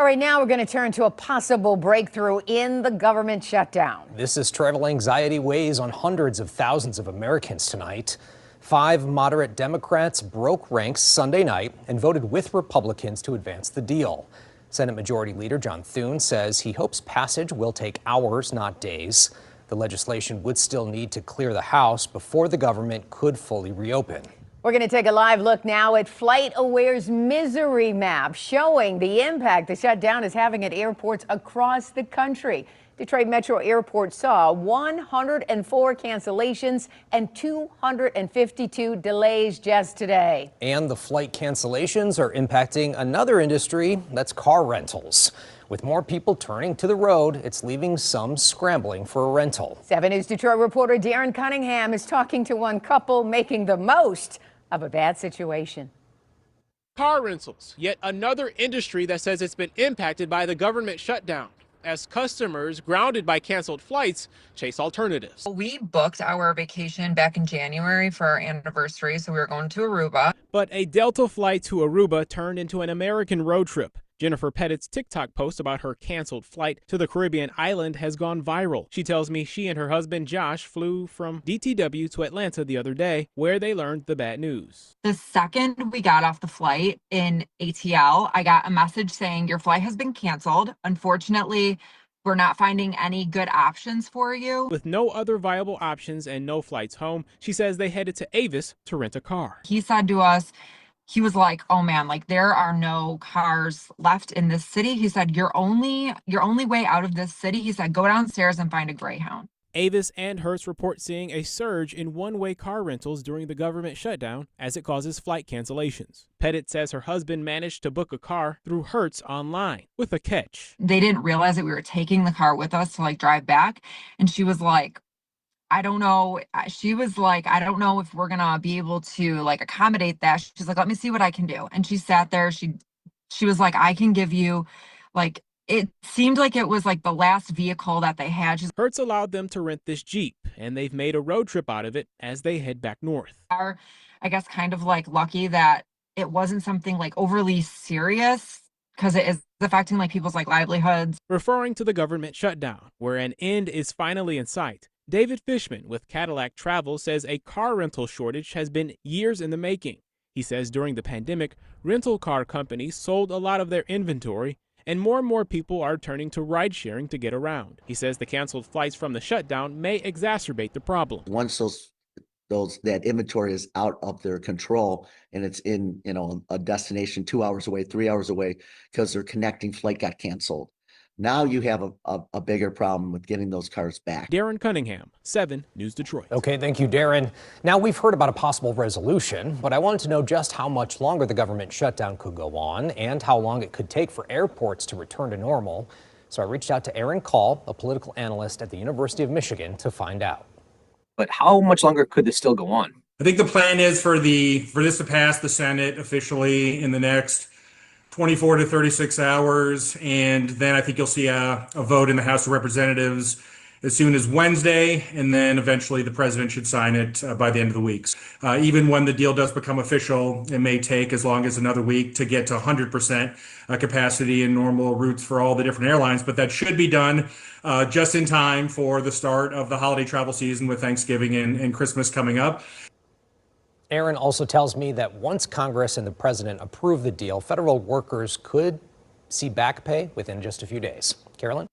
All right, now we're going to turn to a possible breakthrough in the government shutdown. This is travel anxiety weighs on hundreds of thousands of Americans tonight. 5 moderate Democrats broke ranks Sunday night and voted with Republicans to advance the deal. Senate Majority Leader John Thune says he hopes passage will take hours, not days. The legislation would still need to clear the House before the government could fully reopen. We're going to take a live look now at FlightAware's misery map showing the impact the shutdown is having at airports across the country. Detroit Metro Airport saw 104 cancellations and 252 delays just today. And the flight cancellations are impacting another industry, that's car rentals. With more people turning to the road, it's leaving some scrambling for a rental. 7 News Detroit reporter Darren Cunningham is talking to one couple making the most of a bad situation. Car rentals, yet another industry that says it's been impacted by the government shutdown as customers grounded by canceled flights chase alternatives. We booked our vacation back in January for our anniversary, so we were going to Aruba. But a Delta flight to Aruba turned into an American road trip. Jennifer Pettit's TikTok post about her canceled flight to the Caribbean island has gone viral. She tells me she and her husband Josh flew from DTW to Atlanta the other day, where they learned the bad news. The second we got off the flight in ATL, I got a message saying your flight has been canceled. Unfortunately, we're not finding any good options for you. With no other viable options and no flights home, she says they headed to Avis to rent a car. He said to us, he was like, oh man, like there are no cars left in this city. He said, your only way out of this city, he said, go downstairs and find a Greyhound. Avis and Hertz report seeing a surge in one-way car rentals during the government shutdown as it causes flight cancellations. Pettit says her husband managed to book a car through Hertz online with a catch. They didn't realize that we were taking the car with us to like drive back. And she was like, I don't know. She was like, I don't know if we're going to be able to like accommodate that. She's like, let me see what I can do. And she sat there. She was like, I can give you like, it seemed like it was like the last vehicle that they had. Hertz allowed them to rent this Jeep, and they've made a road trip out of it as they head back north. Are, I guess, kind of like lucky that it wasn't something like overly serious because it is affecting like people's like livelihoods. Referring to the government shutdown, where an end is finally in sight, David Fishman with Cadillac Travel says a car rental shortage has been years in the making. He says during the pandemic, rental car companies sold a lot of their inventory, and more people are turning to ride-sharing to get around. He says the canceled flights from the shutdown may exacerbate the problem. Once that inventory is out of their control and it's in a destination 2 hours away, 3 hours away because their connecting flight got canceled. Now you have a bigger problem with getting those cars back. Darren Cunningham, 7 News Detroit. Okay, thank you, Darren. Now, we've heard about a possible resolution, but I wanted to know just how much longer the government shutdown could go on and how long it could take for airports to return to normal. So I reached out to Aaron Call, a political analyst at the University of Michigan, to find out. But how much longer could this still go on? I think the plan is for this to pass the Senate officially in the next 24 to 36 hours, and then I think you'll see a vote in the House of Representatives as soon as Wednesday, and then eventually the president should sign it by the end of the week. Even when the deal does become official, it may take as long as another week to get to 100% capacity and normal routes for all the different airlines, but that should be done just in time for the start of the holiday travel season with Thanksgiving and Christmas coming up. Aaron also tells me that once Congress and the president approve the deal, federal workers could see back pay within just a few days. Carolyn?